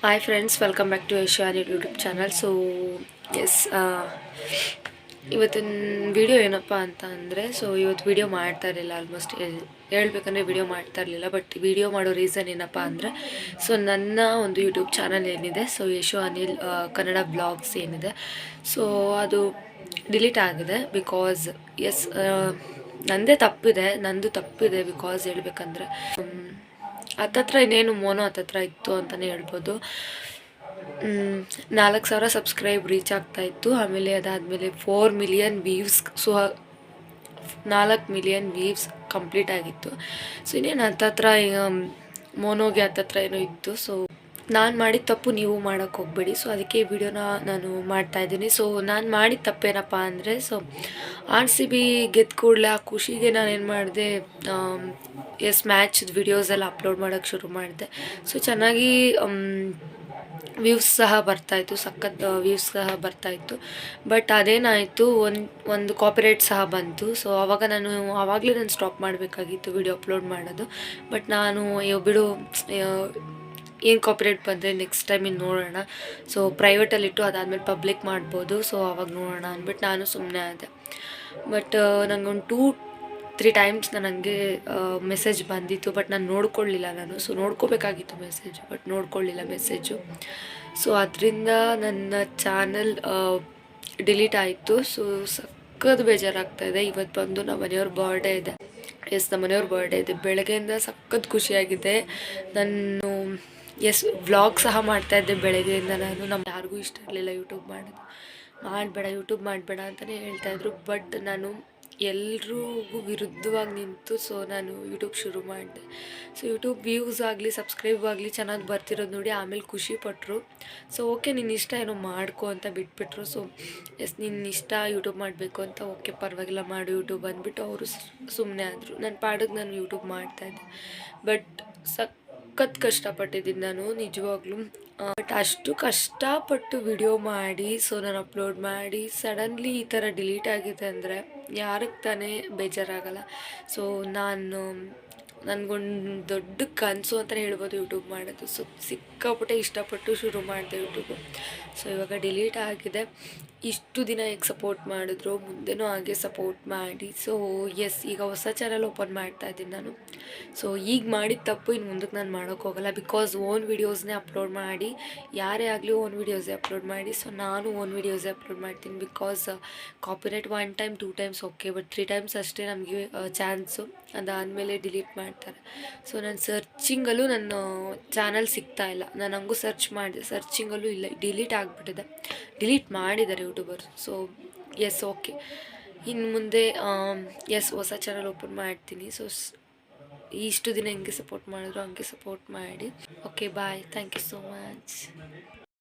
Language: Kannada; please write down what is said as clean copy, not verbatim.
Hi friends, welcome back to Asia YouTube channel. So yes ಇವತ್ತಿನ ವಿಡಿಯೋ ಏನಪ್ಪ ಅಂತ ಅಂದರೆ, ಇವತ್ತು ವಿಡಿಯೋ ಮಾಡ್ತಾ ಇರಲಿಲ್ಲ. ಆಲ್ಮೋಸ್ಟ್ ಹೇಳ್ಬೇಕಂದ್ರೆ ವಿಡಿಯೋ ಮಾಡ್ತಾ ಇರಲಿಲ್ಲ. ಬಟ್ ವಿಡಿಯೋ ಮಾಡೋ ರೀಸನ್ ಏನಪ್ಪ ಅಂದರೆ, ನನ್ನ ಒಂದು ಯೂಟ್ಯೂಬ್ ಚಾನಲ್ ಏನಿದೆ, ಯಶು ಅನಿಲ್ ಕನ್ನಡ ಬ್ಲಾಗ್ಸ್ ಏನಿದೆ, ಅದು ಡಿಲೀಟ್ ಆಗಿದೆ. ಬಿಕಾಸ್ ಎಸ್ ನಂದು ತಪ್ಪಿದೆ. ಬಿಕಾಸ್ ಹೇಳ್ಬೇಕಂದ್ರೆ ಹತ್ತತ್ರ ಇನ್ನೇನು ಮೋನೋ ಹತ್ತತ್ರ ಇತ್ತು ಅಂತಲೇ ಹೇಳ್ಬೋದು. 4,000 ಸಬ್ಸ್ಕ್ರೈಬ್ ರೀಚ್ ಆಗ್ತಾಯಿತ್ತು. ಆಮೇಲೆ ಅದಾದಮೇಲೆ 4 million views, 4 million views complete ಆಗಿತ್ತು. ಇನ್ನೇನು ಹತ್ತತ್ರ ಮೋನೋಗೆ ಹತ್ತತ್ರ ಏನೋ ಇತ್ತು. ನಾನು ಮಾಡಿದ ತಪ್ಪು ನೀವು ಮಾಡೋಕ್ಕೆ ಹೋಗಬೇಡಿ. ಅದಕ್ಕೆ ಈ ವಿಡಿಯೋನ ನಾನು ಮಾಡ್ತಾಯಿದ್ದೀನಿ. ನಾನು ಮಾಡಿದ ತಪ್ಪೇನಪ್ಪ ಅಂದರೆ, RCB ಗೆದ್ದ ಕೂಡಲೇ ಆ ಖುಷಿಗೆ ನಾನೇನು ಮಾಡಿದೆ, ಮ್ಯಾಚ್ದು ವಿಡಿಯೋಸ್ ಎಲ್ಲ ಅಪ್ಲೋಡ್ ಮಾಡೋಕ್ಕೆ ಶುರು ಮಾಡಿದೆ. ಚೆನ್ನಾಗಿ ವ್ಯೂಸ್ ಸಹ ಬರ್ತಾಯಿತ್ತು, ಸಖತ್ ವ್ಯೂಸ್ ಸಹ ಬರ್ತಾಯಿತ್ತು. ಬಟ್ ಅದೇನಾಯಿತು, ಒಂದು ಕಾಪಿರೈಟ್ ಸಹ ಬಂತು. ಆವಾಗಲೇ ನಾನು ಸ್ಟಾಪ್ ಮಾಡಬೇಕಾಗಿತ್ತು ವಿಡಿಯೋ ಅಪ್ಲೋಡ್ ಮಾಡೋದು. ಬಟ್ ನಾನು ಬಿಡು, ಏನು ಕಾಪಿರೈಟ್ ಬಂದರೆ ನೆಕ್ಸ್ಟ್ ಟೈಮ್ ಇನ್ನು ನೋಡೋಣ, ಪ್ರೈವೇಟಲ್ಲಿಟ್ಟು ಅದಾದಮೇಲೆ ಪಬ್ಲಿಕ್ ಮಾಡ್ಬೋದು, ಅವಾಗ ನೋಡೋಣ ಅಂದ್ಬಿಟ್ಟು ನಾನು ಸುಮ್ಮನೆ ಆದೆ. ಬಟ್ ನನಗೊಂದು 2-3 ಟೈಮ್ಸ್ ನನಗೆ ಮೆಸೇಜ್ ಬಂದಿತ್ತು. ಬಟ್ ನಾನು ನೋಡ್ಕೊಳ್ಳಿಲ್ಲ. ನೋಡ್ಕೋಬೇಕಾಗಿತ್ತು ಮೆಸೇಜು, ಬಟ್ ನೋಡ್ಕೊಳ್ಳಿಲ್ಲ ಮೆಸೇಜು. ಅದರಿಂದ ನನ್ನ ಚಾನಲ್ ಡಿಲೀಟ್ ಆಯಿತು. ಸಖತ್ ಬೇಜಾರಾಗ್ತಾಯಿದೆ. ಇವತ್ತು ಬಂದು ನಮ್ಮ ಮನೆಯವ್ರ ಬರ್ಡೇ ಇದೆ. ನಮ್ಮ ಮನೆಯವ್ರ ಬರ್ಡೇ ಇದೆ. ಬೆಳಗ್ಗೆಯಿಂದ ಸಖತ್ ಖುಷಿಯಾಗಿದೆ. ನಾನು ವ್ಲಾಗ್ ಸಹ ಮಾಡ್ತಾಯಿದ್ದೆ ಬೆಳಗ್ಗೆಯಿಂದ. ನಮ್ಮ ಯಾರಿಗೂ ಇಷ್ಟ ಇರಲಿಲ್ಲ ಯೂಟ್ಯೂಬ್ ಮಾಡೋದು. ಯೂಟ್ಯೂಬ್ ಮಾಡಬೇಡ ಅಂತಲೇ ಹೇಳ್ತಾಯಿದ್ರು. ಬಟ್ ನಾನು ಎಲ್ರಿಗೂ ವಿರುದ್ಧವಾಗಿ ನಿಂತು ನಾನು ಯೂಟ್ಯೂಬ್ ಶುರು ಮಾಡಿದೆ. ಯೂಟ್ಯೂಬ್ ವ್ಯೂಸ್ ಆಗಲಿ ಸಬ್ಸ್ಕ್ರೈಬ್ ಆಗಲಿ ಚೆನ್ನಾಗಿ ಬರ್ತಿರೋದು ನೋಡಿ ಆಮೇಲೆ ಖುಷಿಪಟ್ಟರು. ಓಕೆ, ನಿನ್ನ ಇಷ್ಟ ಏನೋ ಮಾಡ್ಕೊ ಅಂತ ಬಿಟ್ಬಿಟ್ರು. ನಿನ್ನ ಇಷ್ಟ ಯೂಟ್ಯೂಬ್ ಮಾಡಬೇಕು ಅಂತ, ಓಕೆ ಪರವಾಗಿಲ್ಲ ಮಾಡು ಯೂಟ್ಯೂಬ್ ಅಂದ್ಬಿಟ್ಟು ಅವರು ಸುಮ್ಮನೆ ಆದರು. ನನ್ನ ಪಾಡಿಗೆ ನಾನು ಯೂಟ್ಯೂಬ್ ಮಾಡ್ತಾಯಿದ್ದೆ. ಬಟ್ ಸಖತ್ ಕಷ್ಟಪಟ್ಟಿದ್ದೀನಿ ನಾನು ನಿಜವಾಗ್ಲೂ. ಬಟ್ ಅಷ್ಟು ಕಷ್ಟಪಟ್ಟು ವಿಡಿಯೋ ಮಾಡಿ ನಾನು ಅಪ್ಲೋಡ್ ಮಾಡಿ ಸಡನ್ಲಿ ಈ ಥರ ಡಿಲೀಟ್ ಆಗಿದೆ ಅಂದರೆ ಯಾರಿಗೆ ತಾನೇ ಬೇಜಾರಾಗಲ್ಲ. ನನಗೊಂದು ದೊಡ್ಡ ಕನಸು ಅಂತಲೇ ಹೇಳ್ಬೋದು ಯೂಟ್ಯೂಬ್ ಮಾಡೋದು. ಸಿಕ್ಕಾಪಟ್ಟೆ ಇಷ್ಟಪಟ್ಟು ಶುರು ಮಾಡಿದೆ ಯೂಟ್ಯೂಬು. ಇವಾಗ ಡಿಲೀಟ್ ಆಗಿದೆ. ಇಷ್ಟು ದಿನ ಹೇಗೆ ಸಪೋರ್ಟ್ ಮಾಡಿದ್ರು ಮುಂದೆನೂ ಹಾಗೆ ಸಪೋರ್ಟ್ ಮಾಡಿ. ಈಗ ಹೊಸ ಚಾನಲ್ ಓಪನ್ ಮಾಡ್ತಾಯಿದ್ದೀನಿ ನಾನು. ಈಗ ಮಾಡಿದ ತಪ್ಪು ಇನ್ನು ಮುಂದಕ್ಕೆ ನಾನು ಮಾಡೋಕ್ಕೋಗಲ್ಲ. ಬಿಕಾಸ್ ಓನ್ ವೀಡಿಯೋಸ್ನೇ ಅಪ್ಲೋಡ್ ಮಾಡಿ, ಯಾರೇ ಆಗಲಿ ಓನ್ ವೀಡಿಯೋಸೇ ಅಪ್ಲೋಡ್ ಮಾಡಿ. ನಾನು ಓನ್ ವೀಡಿಯೋಸೇ ಅಪ್ಲೋಡ್ ಮಾಡ್ತೀನಿ. Because copyright 1 time 2 times okay, but 3 times ಅಷ್ಟೇ ನಮಗೆ ಚಾನ್ಸು. ಅದಾದಮೇಲೆ ಡಿಲೀಟ್ ಮಾಡ್ತಾರೆ. ನಾನು ಸರ್ಚಿಂಗಲ್ಲೂ ನನ್ನ ಚಾನಲ್ ಸಿಗ್ತಾಯಿಲ್ಲ. ನಾನು ಹಂಗೂ ಸರ್ಚ್ ಮಾಡಿದೆ, ಸರ್ಚಿಂಗಲ್ಲೂ ಇಲ್ಲ, ಡಿಲೀಟ್ ಆಗಿಬಿಟ್ಟಿದೆ. ಡಿಲೀಟ್ ಮಾಡಿದ್ದಾರೆ ಯೂಟ್ಯೂಬರ್. ಓಕೆ, ಇನ್ನು ಮುಂದೆ ಹೊಸ ಚಾನಲ್ ಓಪನ್ ಮಾಡ್ತೀನಿ. ಇಷ್ಟು ದಿನ ಹೆಂಗೆ ಸಪೋರ್ಟ್ ಮಾಡಿದ್ರು ಹಂಗೆ ಸಪೋರ್ಟ್ ಮಾಡಿ. Okay, bye. Thank you so much.